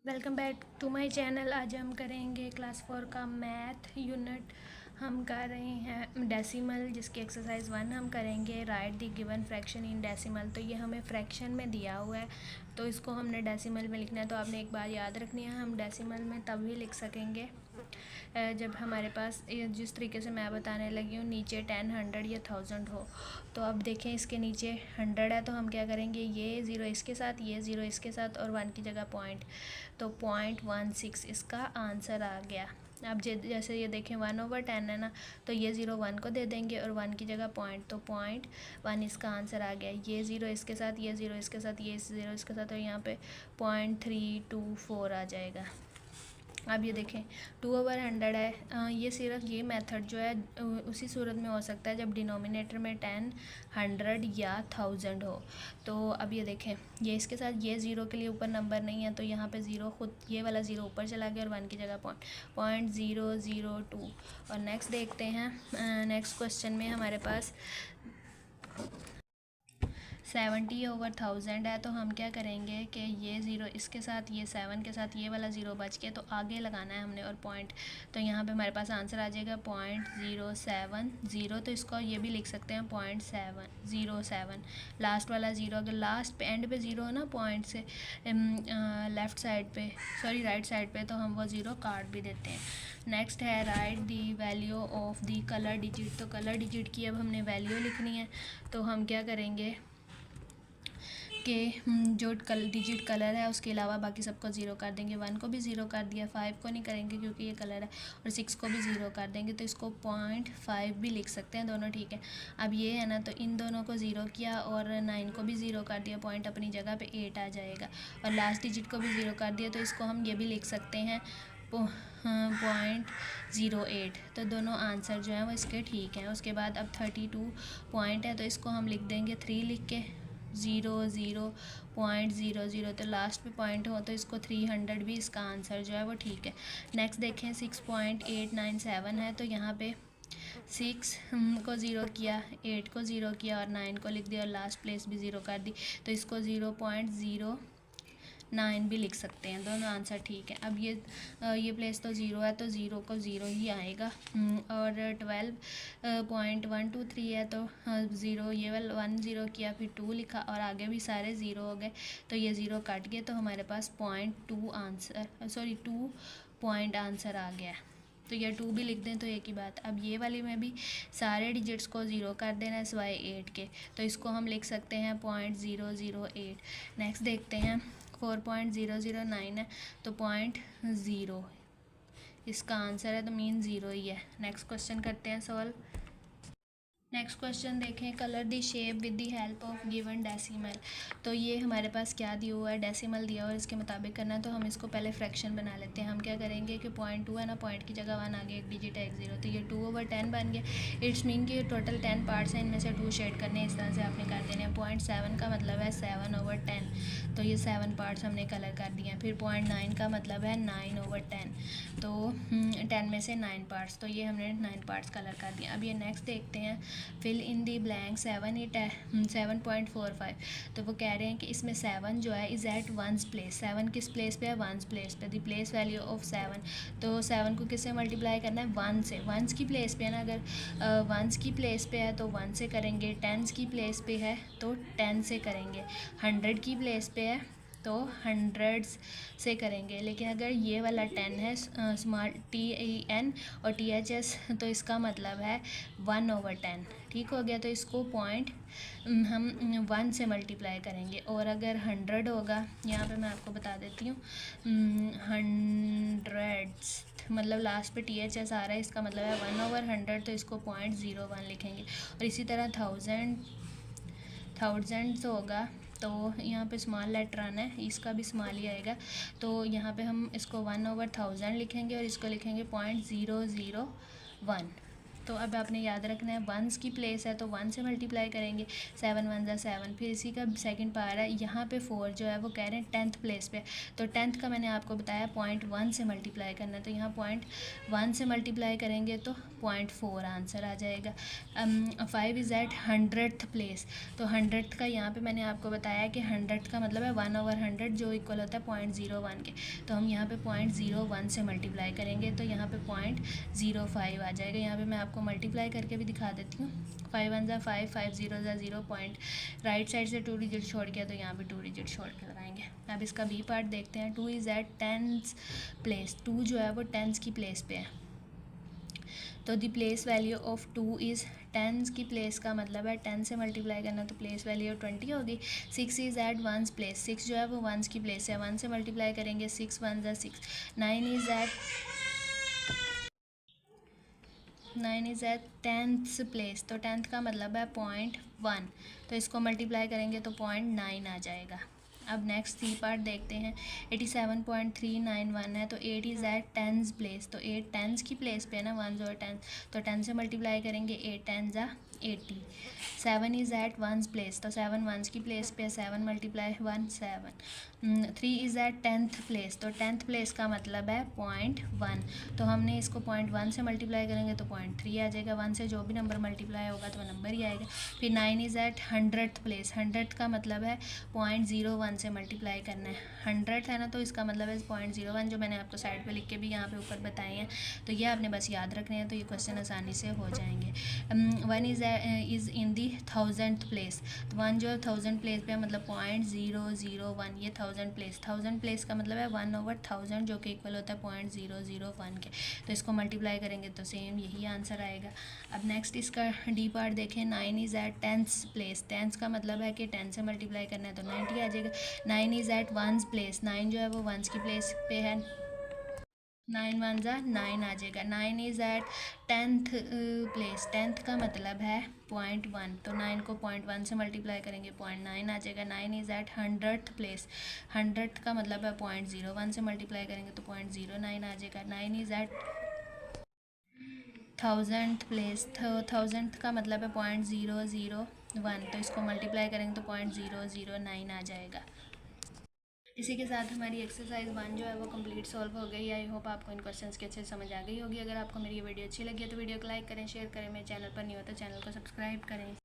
Welcome back to my channel. आज हम करेंगे क्लास 4 का मैथ यूनिट। हम कर रहे हैं डेसिमल, जिसकी एक्सरसाइज 1 हम करेंगे। Right the given fraction in decimal. तो ये हमें फ्रैक्शन में दिया हुआ है, तो इसको हमने डेसिमल में लिखना है। तो आपने एक बात याद रखनी है, हम डेसिमल में तभी लिख सकेंगे जब हमारे पास जिस तरीके से मैं बताने लगी हूँ, नीचे 10, 100 या 1000 हो। तो अब देखें, इसके नीचे 100 है, तो हम क्या करेंगे, ये ज़ीरो इसके साथ, ये ज़ीरो इसके साथ, और 1 की जगह पॉइंट, तो 0.16 इसका आंसर आ गया। अब जैसे ये देखें 1/10 है ना, तो ये ज़ीरो 1 को दे देंगे और 1 की जगह पॉइंट, तो 0.1 इसका आंसर आ गया। ये ज़ीरो इसके साथ, ये ज़ीरो इसके साथ, ये ज़ीरो इसके साथ, और यहाँ पे 0.324 आ जाएगा। अब ये देखें 2/100 है। ये सिर्फ ये मेथड जो है उसी सूरत में हो सकता है जब डिनोमिनेटर में 10, 100 या 1000 हो। तो अब ये देखें, ये इसके साथ, ये ज़ीरो के लिए ऊपर नंबर नहीं है, तो यहाँ पे ज़ीरो खुद ये वाला ज़ीरो ऊपर चला गया और 1 की जगह 0.002। और नेक्स्ट देखते हैं। नेक्स्ट क्वेश्चन में हमारे पास 70/1000 है, तो हम क्या करेंगे कि ये ज़ीरो इसके साथ, ये 7 के साथ, ये वाला ज़ीरो बच के, तो आगे लगाना है हमने और पॉइंट, तो यहाँ पे हमारे पास आंसर आ जाएगा 0.070। तो इसको ये भी लिख सकते हैं 0.707। लास्ट वाला ज़ीरो, अगर लास्ट पे एंड पे ज़ीरो हो ना पॉइंट से लेफ़्ट साइड पे, सॉरी राइट साइड पे, तो हम वो ज़ीरो काट भी देते हैं। नेक्स्ट है right the value of the colour digit. तो कलर डिजिट की अब हमने वैल्यू लिखनी है, तो हम क्या करेंगे कि जो डिजिट कलर है उसके अलावा बाकी सबको ज़ीरो कर देंगे। 1 को भी ज़ीरो कर दिया, 5 को नहीं करेंगे क्योंकि ये कलर है, और 6 को भी ज़ीरो कर देंगे, तो इसको 0.5 भी लिख सकते हैं, दोनों ठीक है। अब ये है ना, तो इन दोनों को ज़ीरो किया और 9 को भी ज़ीरो कर दिया, पॉइंट अपनी जगह पे 8 आ जाएगा, और लास्ट डिजिट को भी ज़ीरो कर दिया, तो इसको हम ये भी लिख सकते हैं 0.08। तो दोनों आंसर जो हैं वो इसके ठीक हैं। उसके बाद अब 32 पॉइंट है, तो इसको हम लिख देंगे 3 लिख के 0.00, तो लास्ट पे पॉइंट हो तो इसको 300 भी इसका आंसर जो है वो ठीक है। नेक्स्ट देखें 6.897 है, तो यहाँ पे 6 को ज़ीरो किया, 8 को ज़ीरो किया और 9 को लिख दिया और लास्ट प्लेस भी ज़ीरो कर दी, तो इसको 0.09 भी लिख सकते हैं, दोनों आंसर ठीक है। अब ये प्लेस तो ज़ीरो है, तो ज़ीरो को ज़ीरो ही आएगा। और 12.123 है, तो ज़ीरो ये वाला 1 ज़ीरो किया, फिर 2 लिखा और आगे भी सारे ज़ीरो हो गए, तो ये ज़ीरो कट गए, तो हमारे पास 2 पॉइंट आंसर आ गया। तो ये 2 भी लिख दें तो एक ही बात। अब ये वाली में भी सारे डिजिट्स को ज़ीरो कर देना है सिवाय 8 के, तो इसको हम लिख सकते हैं 0.008। नेक्स्ट देखते हैं 4.009 है, तो 0.0 इसका आंसर है, तो मीन ज़ीरो ही है। नेक्स्ट क्वेश्चन करते हैं सॉल्व। नेक्स्ट क्वेश्चन देखें, colour the shape with the help of given decimal. तो ये हमारे पास क्या दिया हुआ है, डेसिमल दिया हुआ है, इसके मुताबिक करना है, तो हम इसको पहले फ्रैक्शन बना लेते हैं। हम क्या करेंगे कि 0.2 है ना, पॉइंट की जगह 1 आगे एक डिजिट है, एक ज़ीरो, तो ये 2/10 बन गया। इट्स मीन कि टोटल 10 पार्ट्स हैं, इनमें से 2 शेड करने हैं, इस तरह से आपने कर देने हैं। 0.7 का मतलब है 7/10, तो ये 7 पार्ट्स हमने कलर कर दिए हैं। फिर 0.9 का मतलब है 9/10, तो 10 में से 9 पार्ट्स, तो ये हमने 9 पार्ट्स कलर कर दिए। अब ये नेक्स्ट देखते हैं, फिल इन दी ब्लैंक 7.45। तो वो कह रहे हैं कि इसमें 7 जो है इज़ एट वंस प्लेस। 7 किस प्लेस पे है, वंस प्लेस पे। दी प्लेस वैल्यू ऑफ 7, तो 7 को किससे मल्टीप्लाई करना है, 1 से। वंस की प्लेस पे है ना, अगर वंस की प्लेस पे है तो 1 से करेंगे, टेंस की प्लेस पे है तो 10 से करेंगे, 100 की प्लेस पे है तो हंड्रेड्स से करेंगे। लेकिन अगर ये वाला 10 है, स्मॉल TEN और THS, तो इसका मतलब है 1/10। ठीक हो गया, तो इसको पॉइंट हम 1 से मल्टीप्लाई करेंगे। और अगर 100 होगा, यहाँ पे मैं आपको बता देती हूँ, हंड्रेड्स मतलब लास्ट पे THS आ रहा है, इसका मतलब है 1/100, तो इसको 0.01 लिखेंगे। और इसी तरह थाउजेंड्स होगा, तो यहाँ पे स्मॉल लेटर आना है, इसका भी स्मॉल ही आएगा, तो यहाँ पे हम इसको 1/1000 लिखेंगे और इसको लिखेंगे 0.001। तो अब आपने याद रखना है वंस की प्लेस है तो 1 से मल्टीप्लाई करेंगे, 7 1 ज़ा 7। फिर इसी का सेकंड पावर है, यहाँ पे 4 जो है वो कह रहे हैं 10th प्लेस पे, तो 10th का मैंने आपको बताया 0.1 से मल्टीप्लाई करना है, तो यहाँ 0.1 से मल्टीप्लाई करेंगे तो 0.4 आंसर आ जाएगा। 5 इज़ एट 100th प्लेस, तो 100th का यहाँ पे मैंने आपको बताया कि 100th का मतलब है 1/100 जो इक्वल होता है 0.01 के, तो हम यहाँ पे 0.01 से मल्टीप्लाई करेंगे तो यहाँ पे 0.05 आ जाएगा। यहाँ पे मैं आपको मल्टीप्लाई करके भी दिखा देती हूँ। 5 1 ज़ा 5, 5 0 ज़ा 0 पॉइंट, राइट साइड से 2 डिजिट छोड़ के, तो यहाँ पे 2 डिजिट छोड़ के लगाएंगे। अब इसका बी पार्ट देखते हैं। 2 इज़ एट 10th प्लेस, 2 जो है वो 10th की प्लेस पे है, तो the place value of 2 is 10 की प्लेस का मतलब है 10 से मल्टीप्लाई करना, तो प्लेस वैल्यू 20 होगी। 6 इज़ एट 1 प्लेस, 6 जो है वो 1 की प्लेस है, 1 से मल्टीप्लाई करेंगे 6 1 ज़ा 6। 9 इज़ एट 10th प्लेस, तो 10th का मतलब है 0.1, तो इसको मल्टीप्लाई करेंगे तो 0.9 आ जाएगा। अब नेक्स्ट सी पार्ट देखते हैं। 87.391 है, तो 8 इज़ एट 10th प्लेस, तो 8 10th की प्लेस पे है ना, 1 और 10, तो 10 से मल्टीप्लाई करेंगे 8 10 ज़ा 80। 7 इज़ एट 1 प्लेस, तो 7 1 की प्लेस पे, 7 multiply 1 7। 3 is eight 10th place, तो 10th प्लेस का मतलब है 0.1, तो हमने इसको 0.1 से मल्टीप्लाई करेंगे तो 0.3 आ जाएगा। 1 से जो भी नंबर मल्टीप्लाई होगा तो वो नंबर ही आएगा। फिर 9 is eight 100th place, 100th का मतलब है 0.01 से मल्टीप्लाई करना है। 100 है ना, तो इसका मतलब है 0.01, जो मैंने आपको साइड पे लिख के भी यहाँ पे ऊपर बताए हैं, तो ये आपने बस याद रखने हैं, तो ये क्वेश्चन आसानी से हो जाएंगे। 1 is in the 1000th place, तो 1 जो है 1000 प्लेस पे है, मतलब 0.001, ये 1000 प्लेस, 1000 प्लेस का मतलब है 1/1000 जो कि इक्वल होता है 0.001 के, तो इसको मल्टीप्लाई करेंगे तो सेम यही आंसर आएगा। अब नेक्स्ट इसका डी पार्ट देखें। 9 is eight 10th place, 10th का मतलब है कि 10 से मल्टीप्लाई करना है तो 90 आ जाएगा। 9 इज़ एट 1 प्लेस, 9 जो है वो 1 की प्लेस पे है, 9 1 ज़ा 9 आ जाएगा। 9 is eight 10th place, 10th का मतलब है 0.1, तो 9 को 0.1 से मल्टीप्लाई करेंगे 0.9 आ जाएगा। 9 is eight 100th place, 100th का मतलब है 0.01 से मल्टीप्लाई करेंगे तो 0.09 आ जाएगा। 9 is eight 1000th place, 1000th का मतलब है 0.001, तो इसको मल्टीप्लाई करेंगे तो 0.009 आ जाएगा। इसी के साथ हमारी एक्सरसाइज 1 जो है वो कंप्लीट सॉल्व हो गई। आई होप आपको इन क्वेश्चंस की अच्छे से समझ आ गई होगी। अगर आपको मेरी ये वीडियो अच्छी लगी है तो वीडियो को लाइक करें, शेयर करें, मेरे चैनल पर नहीं हो तो चैनल को सब्सक्राइब करें।